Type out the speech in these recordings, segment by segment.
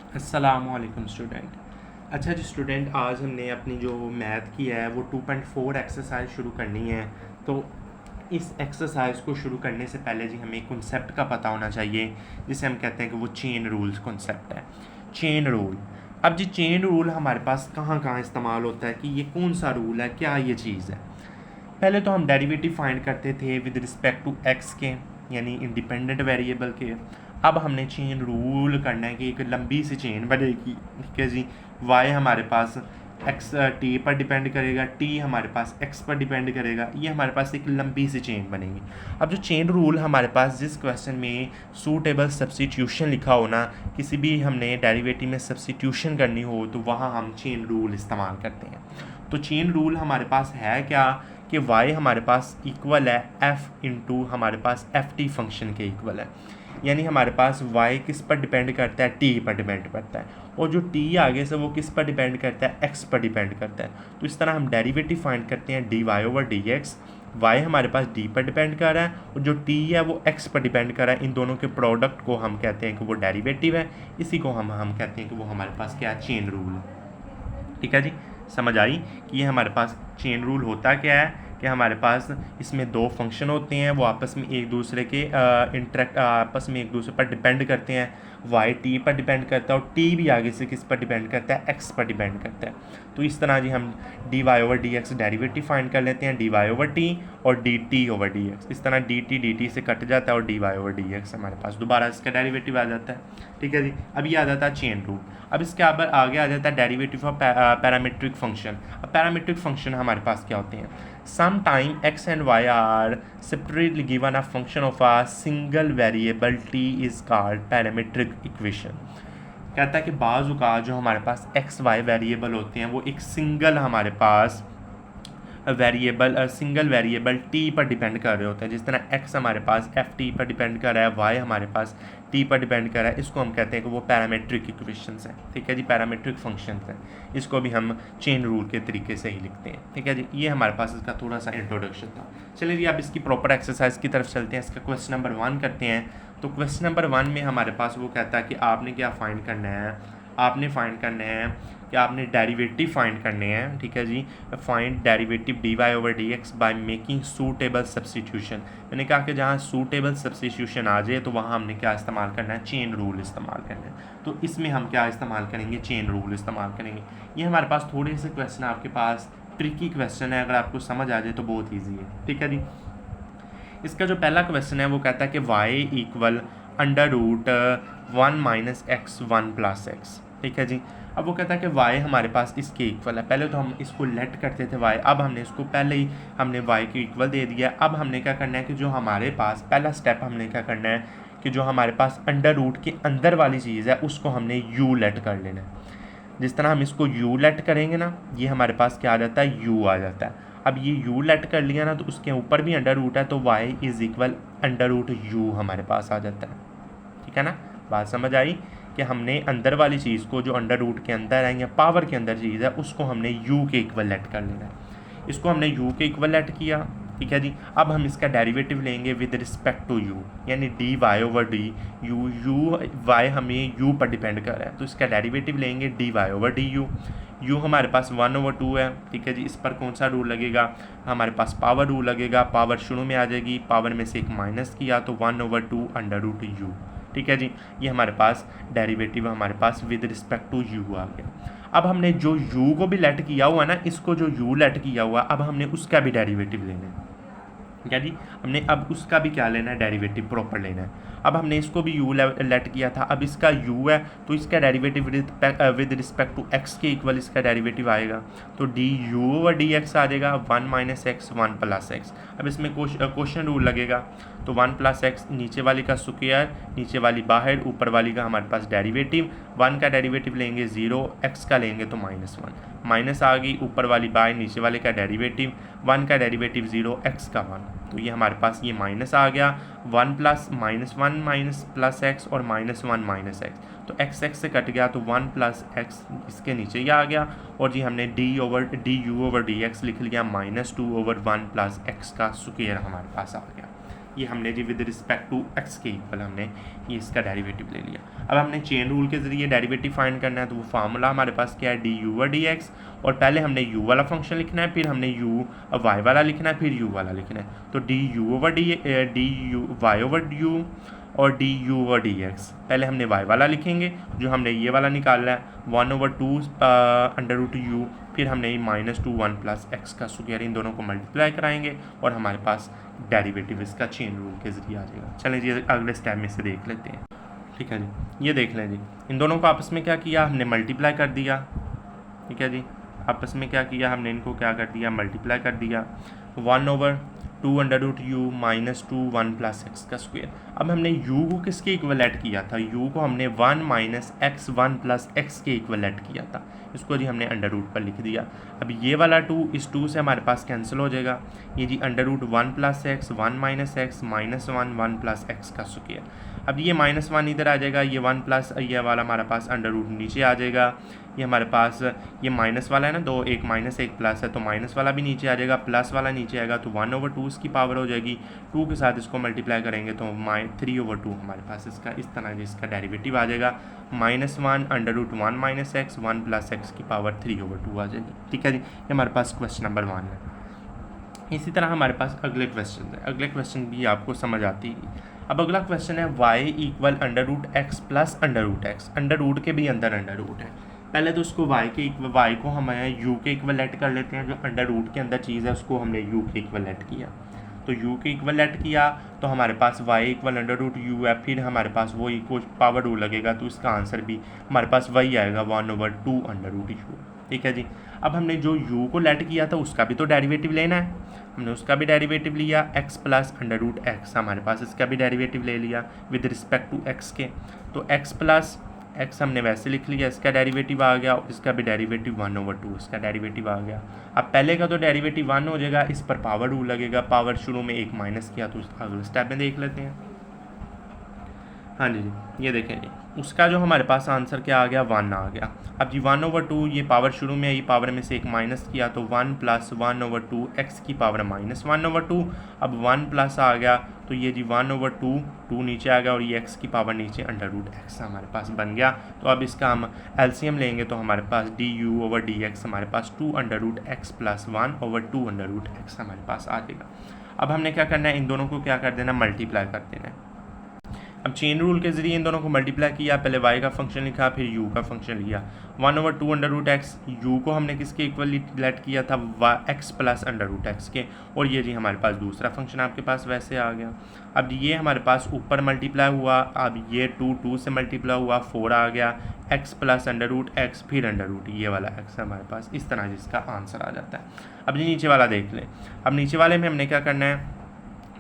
अस्सलामुअलैकुम स्टूडेंट। अच्छा जी स्टूडेंट, आज हमने अपनी जो मैथ की है वो 2.4 एक्सरसाइज शुरू करनी है। तो इस एक्सरसाइज को शुरू करने से पहले जी हमें कॉन्सेप्ट का पता होना चाहिए, जिसे हम कहते हैं कि वो चेन रूल्स कॉन्सेप्ट है। Chain rule. अब जी चेन रूल हमारे पास कहाँ कहाँ इस्तेमाल होता है, कि ये कौन सा रूल है, क्या ये चीज़ है। पहले तो हम डेरिवेटिव फाइंड करते थे विद रिस्पेक्ट टू एक्स के, यानी इंडिपेंडेंट वेरिएबल के। अब हमने चेन रूल करना है कि एक लंबी सी चेन बनेगी, ठीक है जी। वाई हमारे पास एक्स टी पर डिपेंड करेगा, टी हमारे पास एक्स पर डिपेंड करेगा, ये हमारे पास एक लंबी सी चेन बनेगी। अब जो चेन रूल हमारे पास जिस क्वेश्चन में सूटेबल सब्स्टिट्यूशन लिखा हो ना, किसी भी हमने डेरिवेटिव में सब्स्टिट्यूशन करनी हो, तो वहाँ हम चेन रूल इस्तेमाल करते हैं। तो चेन रूल हमारे पास है क्या, कि y हमारे पास इक्वल है f इंटू हमारे पास एफ टी फंक्शन के इक्वल है। यानी हमारे पास y किस पर डिपेंड करता है, t पर डिपेंड करता है, और जो t आगे से वो किस पर डिपेंड करता है, x पर डिपेंड करता है। तो इस तरह हम डेरिवेटिव फाइंड करते हैं dy/dx। y हमारे पास d पर डिपेंड कर रहा है और जो t है वो x पर डिपेंड कर रहा है। इन दोनों के प्रोडक्ट को हम कहते हैं कि वो डेरिवेटिव है। इसी को हम कहते हैं कि वो हमारे पास क्या है, चेन रूल है। ठीक है जी, समझ आई कि ये हमारे पास चेन रूल होता क्या है, कि हमारे पास इसमें दो फंक्शन होते हैं, वो आपस में एक दूसरे के आपस में एक दूसरे पर डिपेंड करते हैं। वाई टी पर डिपेंड करता है और टी भी आगे से किस पर डिपेंड करता है, एक्स पर डिपेंड करता है। तो इस तरह जी हम dy/dx डेरिवेटिव फाइंड कर लेते हैं, dy/t और dt/dx। इस तरह dt से कट जाता है और dy/dx हमारे पास दोबारा इसका डेरिवेटिव आ जाता है। ठीक है जी, अब ये आ जाता है चेन रूल। अब इसके आगे आ जाता है डेरिवेटिव ऑफ पैरामीट्रिक फंक्शन। अब पैरामीट्रिक फंक्शन हमारे पास क्या होते हैं, some time x and y are separately given a function of a single variable t is called parametric equation. कहता है कि बाज़ औक़ात जो हमारे पास x y वेरिएबल होते हैं वो एक सिंगल हमारे पास सिंगल वेरिएबल t पर डिपेंड कर रहे होते हैं। जिस तरह x हमारे पास एफ टी पर डिपेंड कर रहा है, y हमारे पास t पर डिपेंड कर रहा है, इसको हम कहते हैं कि वो पैरामीट्रिक इक्वेशंस हैं। ठीक है जी, पैरामीट्रिक फंक्शंस हैं। इसको भी हम चेन रूल के तरीके से ही लिखते हैं। ठीक है जी, ये हमारे पास इसका थोड़ा सा इंट्रोडक्शन था। चलिए जी, अब इसकी प्रॉपर एक्सरसाइज की तरफ चलते हैं। इसका क्वेश्चन नंबर 1 करते हैं। तो क्वेश्चन नंबर 1 में हमारे पास वो कहता है कि आपने क्या फाइंड करना है, आपने फाइंड करना है कि आपने डेरिवेटिव फाइंड करने हैं। ठीक है जी, find derivative dy/dx by making suitable substitution. मैंने कहा कि जहाँ सूटेबल सब्स्टिट्यूशन आ जाए तो वहाँ हमने क्या इस्तेमाल करना है, चेन रूल इस्तेमाल करना है। तो इसमें हम क्या इस्तेमाल करेंगे, चेन रूल इस्तेमाल करेंगे। ये हमारे पास थोड़े से क्वेश्चन आपके पास ट्रिकी क्वेश्चन है, अगर आपको समझ आ जाए तो बहुत ईजी है। ठीक है जी, इसका जो पहला क्वेश्चन है वो कहता है कि y इक्वल √1 - x 1 + x। ठीक है जी, अब वो कहता है कि y हमारे पास इसके इक्वल है। पहले तो हम इसको लेट करते थे y, अब हमने इसको पहले ही हमने y के इक्वल दे दिया। अब हमने क्या करना है कि जो हमारे पास पहला स्टेप हमने क्या करना है कि जो हमारे पास √ के अंदर वाली चीज़ है उसको हमने u लेट कर लेना है। जिस तरह हम इसको u लेट करेंगे ना, ये हमारे पास क्या आ जाता है, u आ जाता है। अब ये u लेट कर लिया ना, तो उसके ऊपर भी √ है, तो y इज़ इक्वल √u हमारे पास आ जाता है। ठीक है ना, बात समझ आई कि हमने अंदर वाली चीज़ को जो √ के अंदर है या पावर के अंदर चीज़ है उसको हमने u के इक्वल लेट कर लेना है। इसको हमने u के इक्वल लेट किया। ठीक है जी, अब हम इसका डेरिवेटिव लेंगे विद रिस्पेक्ट टू u, यानी dy/d। y हमें u पर डिपेंड कर रहा है, तो इसका डेरिवेटिव लेंगे dy/du। u हमारे पास 1/2 है। ठीक है जी, इस पर कौन सा रूल लगेगा, हमारे पास पावर रूल लगेगा। पावर शुरू में आ जाएगी, पावर में से एक माइनस किया तो 1/2 √u। ठीक है जी, ये हमारे पास डेरिवेटिव हमारे पास विद रिस्पेक्ट टू u आ गया। अब हमने जो u को भी लेट किया हुआ ना, इसको जो u लेट किया हुआ, अब हमने उसका भी डेरिवेटिव लेना है। क्या जी, हमने अब उसका भी क्या लेना है, डेरिवेटिव प्रॉपर लेना है। अब हमने इसको भी u लेट किया था, अब इसका u है तो इसका derivative with respect to x के इक्वल इसका डेरिवेटिव आएगा। तो du/dx आ जाएगा 1 - x 1 + x। अब इसमें क्वेश्चन रूल लगेगा, तो 1 + x नीचे वाली का स्क्वायर, नीचे वाली बाहर, ऊपर वाली का हमारे पास डेरिवेटिव। 1 का डेरिवेटिव लेंगे 0, x का लेंगे तो -1, माइनस आ गई, ऊपर वाली बाय, नीचे वाले का डेरिवेटिव। 1 का डेरिवेटिव 0, x का 1, तो ये हमारे पास ये माइनस आ गया। 1 + -1 + x और -1 - x, तो x से कट गया तो 1 + x इसके नीचे ही आ गया। और जी हमने du/dx लिख लिया -2/1 + x का स्क्वायर हमारे पास आ गया। ये हमने जी विद रिस्पेक्ट टू एक्स के इक्वल हमने ये इसका डेरिवेटिव ले लिया। अब हमने चेन रूल के ज़रिए डेरिवेटिव फाइंड करना है, तो वो फार्मूला हमारे पास क्या है, D u over d x, और पहले हमने u वाला फंक्शन लिखना है, फिर हमने यू वाई वाला लिखना है, फिर u वाला लिखना है। तो d u over d u y over u और d u over d x, पहले हमने y वाला लिखेंगे जो हमने ये वाला निकालना है 1/2 अंडर रूट यू, फिर हमने -2 1 + x का स्क्वायर, इन दोनों को मल्टीप्लाई कराएंगे और हमारे पास डेरिवेटिव इसका चेन रूल के ज़रिए आ जाएगा। चलें जी अगले स्टेप में से देख लेते हैं। ठीक है जी, ये देख लें जी, इन दोनों को आपस में क्या किया, हमने मल्टीप्लाई कर दिया। ठीक है जी, आपस में क्या किया, हमने इनको क्या कर दिया, मल्टीप्लाई कर दिया। 1/2 अंडर रूट यू -2 1 + x का स्क्वायर। अब हमने u को किसके इक्वलेट किया था, u को हमने 1 - x 1 + x के इक्वलेट किया था, इसको जी हमने अंडर रूट पर लिख दिया। अब ये वाला 2 इस 2 से हमारे पास कैंसिल हो जाएगा, ये जी under root 1 + x 1 - x -1 1 + x का स्क्वायर। अब ये -1 इधर आ जाएगा, ये 1 प्लस ये वाला हमारे पास अंडर रूट नीचे आ जाएगा, ये हमारे पास ये माइनस वाला है ना, 2 एक माइनस एक प्लस है, तो माइनस वाला भी नीचे आ जाएगा, प्लस वाला नीचे आएगा, तो 1/2 इसकी पावर हो जाएगी। 2 के साथ इसको मल्टीप्लाई करेंगे तो 3/2 हमारे पास इसका इस तरह से इसका डेरिवेटिव आ जाएगा। -1 अंडर रूट 1 - x 1 + x की पावर 3/2 आ जाएगी। ठीक है जी, ये हमारे पास क्वेश्चन नंबर 1 है। इसी तरह हमारे पास अगले क्वेश्चन है, अगले क्वेश्चन भी आपको समझ आती है। अब अगला क्वेश्चन है y = under root x plus under root x, under root के भी अंदर अंडर रूट है। पहले तो उसको y को हम u के इक्वलेट कर लेते हैं, जो अंडर रूट के अंदर चीज़ है उसको हमने u के इक्वलेट किया, तो u के इक्वलेट किया तो हमारे पास y = अंडर रूट u है, फिर हमारे पास वो को पावर रूल लगेगा, तो इसका आंसर भी हमारे पास वही आएगा 1/2 अंडर रूट u। ठीक है जी, अब हमने जो u को लेट किया था उसका भी तो डेरिवेटिव लेना है, हमने उसका भी डेरिवेटिव लिया x plus under root x, हमारे पास इसका भी डेरिवेटिव ले लिया विद रिस्पेक्ट टू x के, तो x प्लस x हमने वैसे लिख लिया, इसका डेरिवेटिव आ गया, और इसका भी डेरिवेटिव 1/2 इसका डेरिवेटिव आ गया। अब पहले का तो डेरिवेटिव 1 हो जाएगा, इस पर पावर रूल लगेगा, पावर शुरू में एक माइनस किया, तो अगले स्टेप में देख लेते हैं। हाँ जी, ये देखें जी, उसका जो हमारे पास आंसर क्या आ गया, 1 आ गया। अब जी 1/2 ये पावर शुरू में आई, पावर में से एक माइनस किया, तो 1 + 1/2 x की पावर -1/2। अब 1 प्लस आ गया, तो ये जी 1/2 2 नीचे आ गया, और ये x की पावर नीचे अंडर रूट x हमारे पास बन गया। तो अब इसका हम एलसीएम लेंगे, तो हमारे पास du/dx हमारे पास 2 under root x plus 1/2 under root x हमारे पास आ जाएगा। अब हमने क्या करना है, इन दोनों को क्या कर देना, मल्टीप्लाई कर देना है। अब चेन रूल के ज़रिए इन दोनों को मल्टीप्लाई किया, पहले y का फंक्शन लिखा, फिर u का फंक्शन लिया। 1/2 अंडर रूट x, u को हमने किसके इक्वली लेट किया था, x plus under root x के, और ये जी हमारे पास दूसरा फंक्शन आपके पास वैसे आ गया। अब ये हमारे पास ऊपर मल्टीप्लाई हुआ, अब ये 2 से मल्टीप्लाई हुआ, 4 आ गया, x plus under root x फिर अंडर रूट ये वाला x हमारे पास इस तरह जिसका आंसर आ जाता है। अब ये नीचे वाला देख लें, अब नीचे वाले में हमने क्या करना है,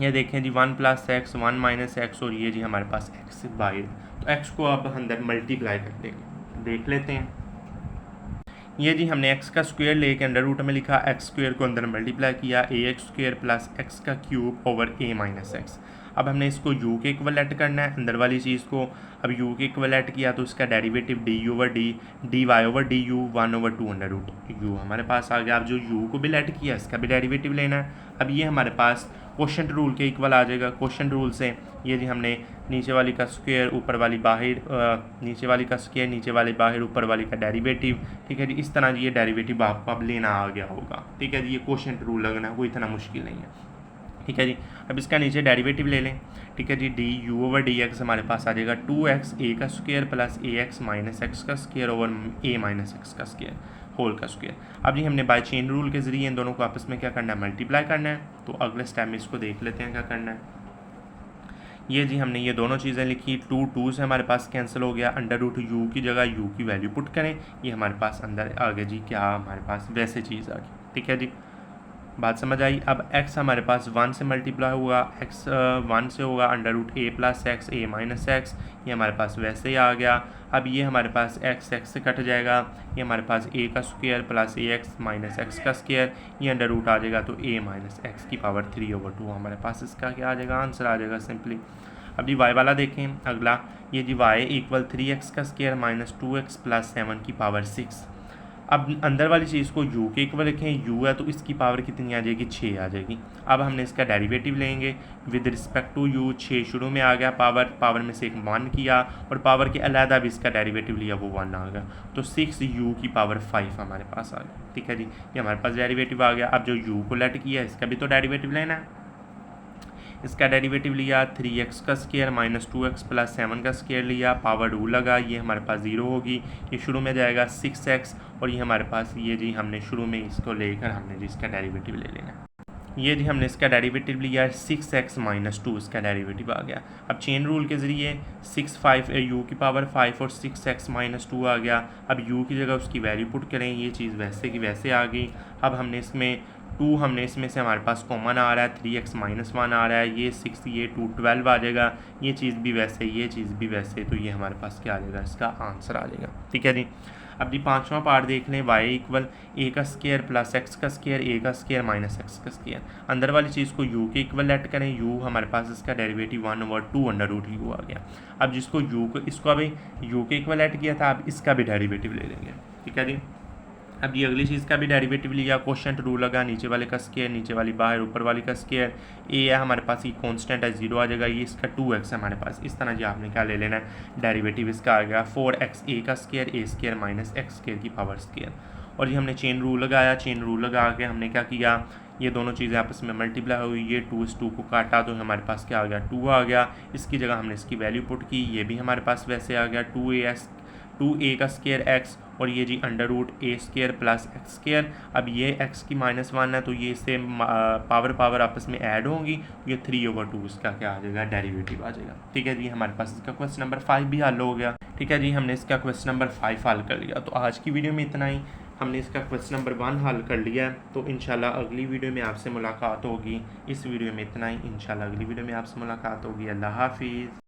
ये देखें जी 1 + x 1 - x, और ये जी हमारे पास x बाहर, तो x को अब अंदर मल्टीप्लाई कर देंगे, देख लेते हैं। ये जी हमने x का स्क्वायर लेके अंडर रूट में लिखा, x स्क्वायर को अंदर मल्टीप्लाई किया, ax² प्लस x का क्यूब ओवर a - x। अब हमने इसको u के इक्वलेट करना है, अंदर वाली चीज़ को। अब u के इक्वलेट किया तो इसका derivative du/d dy/du 1/2 under root u हमारे पास आ गया। अब जो u को भी लेट किया इसका भी डेरिवेटिव लेना है। अब ये हमारे पास क्वोशंट रूल के इक्वल आ जाएगा। क्वोशंट रूल से ये जी हमने नीचे वाली का स्क्वायर ऊपर वाली बाहर, नीचे वाली का स्क्वायर नीचे वाली बाहर, ऊपर वाली का डेरिवेटिव। ठीक है जी, इस तरह जी ये डेरिवेटिव आपको अब लेना आ गया होगा। ठीक है जी, ये क्वोशंट रूल लगना कोई इतना मुश्किल नहीं है। ठीक है जी, अब इसका नीचे डेरिवेटिव ले लें। ठीक है जी, du/dx हमारे पास आ जाएगा 2x a का स्क्वायर प्लस ax - x का स्क्वायर ओवर a - x का स्क्वायर होल का स्क्वायर। अब जी हमने बाय चेन रूल के ज़रिए इन दोनों को आपस में क्या करना है, मल्टीप्लाई करना है। तो अगले स्टेप में इसको देख लेते हैं क्या करना है। ये जी हमने ये दोनों चीज़ें लिखी, 2 से हमारे पास कैंसिल हो गया, अंडर रूट u की जगह u की वैल्यू पुट करें, ये हमारे पास अंदर आ गया जी, क्या हमारे पास वैसे चीज़ आ गई। ठीक है जी, बात समझ आई। अब x हमारे पास 1 से मल्टीप्लाई हुआ, x 1 से होगा under root a plus x a minus x, ये हमारे पास वैसे ही आ गया। अब ये हमारे पास x से कट जाएगा, ये हमारे पास a का square plus ax minus x का स्क्वायर, ये अंडर रूट आ जाएगा, तो a माइनस x की पावर 3/2 हमारे पास इसका क्या आ जाएगा, आंसर आ जाएगा सिंपली। अब जी y वाला देखें अगला, ये जी y = 3x का स्क्वायर माइनस 2x प्लस 7 की पावर 6। अब अंदर वाली चीज़ को u के इक्वल रखें, u है तो इसकी पावर कितनी आ जाएगी, 6 आ जाएगी। अब हमने इसका डेरिवेटिव लेंगे विद रिस्पेक्ट टू u, 6 शुरू में आ गया, पावर में से एक 1 किया और पावर के अलहदा भी इसका डेरिवेटिव लिया, वो 1 आ गया, तो 6u की पावर 5 हमारे पास आ गया। ठीक है जी, ये हमारे पास डेरिवेटिव आ गया। अब जो u को लेट किया इसका भी तो डेरिवेटिव लेना है। इसका डेरिवेटिव लिया 3x का स्केयर माइनस 2x प्लस 7 का स्केयर लिया, पावर 2 लगा, ये हमारे पास 0 होगी, ये शुरू में जाएगा 6x और ये हमारे पास ये जी हमने शुरू में इसको लेकर हमने जी इसका डेरिवेटिव ले लेना है। ये जी हमने इसका डेरिवेटिव लिया है 6x माइनस 2, इसका डेरिवेटिव आ गया। अब चेन रूल के ज़रिए 6 u की पावर 5 और 6x माइनस 2 आ गया। अब u की जगह उसकी वैल्यू पुट करें, ये चीज़ वैसे की वैसे आ गई। अब हमने इसमें 2 हमने इसमें से हमारे पास कॉमन आ रहा है, 3x माइनस 1 आ रहा है, ये 6 ये 2 12 आ जाएगा, ये चीज़ भी वैसे ये चीज़ भी वैसे, तो ये हमारे पास क्या आ जाएगा, इसका आंसर आ जाएगा। ठीक है जी। अब जी पाँचवा पार्ट देख लें, y इक्वल a का स्केयर प्लस x का स्केयर, a का स्केयर माइनस x का स्केयर। अंदर वाली चीज़ को u के इक्वल लेट करें, u हमारे पास इसका डेरिवेटिव 1/2 अंडर रूट u आ गया। अब जिसको u को इसको अभी u के इक्वल लेट किया था, अब इसका भी डेरिवेटिव ले लेंगे। ठीक है जी। अब ये अगली चीज़ का भी डेरिवेटिव लिया, क्वोशंट रूल लगा, नीचे वाले का स्केयर नीचे वाली बाहर, ऊपर वाली का स्केयर, ए है हमारे पास, ये कांस्टेंट है 0 आ जाएगा, ये इसका 2x है हमारे पास। इस तरह जी आपने क्या ले लेना है, डेरिवेटिव इसका आ गया 4x a का square, a square minus x square की पावर स्केयर। और ये हमने चेन रूल लगाया, चेन रूल लगा के हमने क्या किया, ये दोनों चीज़ें आपस में मल्टीप्लाई हुई, ये 2 इस 2 को काटा तो हमारे पास क्या आ गया, 2 आ गया। इसकी जगह हमने इसकी वैल्यू पुट की, ये भी हमारे पास वैसे आ गया 2a का स्केयर x और ये जी under root a square plus x square. अब ये x की -1 है तो ये इससे पावर आपस में ऐड होंगी, ये 3/2 इसका क्या आ जाएगा, डेरिवेटिव आ जाएगा। ठीक है जी, हमारे पास इसका क्वेश्चन नंबर 5 भी हल हो गया। ठीक है जी, हमने इसका क्वेश्चन नंबर 5 हल कर लिया। तो आज की वीडियो में इतना ही, हमने इसका क्वेश्चन नंबर 1 हल कर लिया है। तो इंशाल्लाह अगली वीडियो में आपसे मुलाकात होगी। इस वीडियो में इतना ही, इंशाल्लाह अगली वीडियो में आपसे मुलाकात होगी। अल्लाह हाफिज़।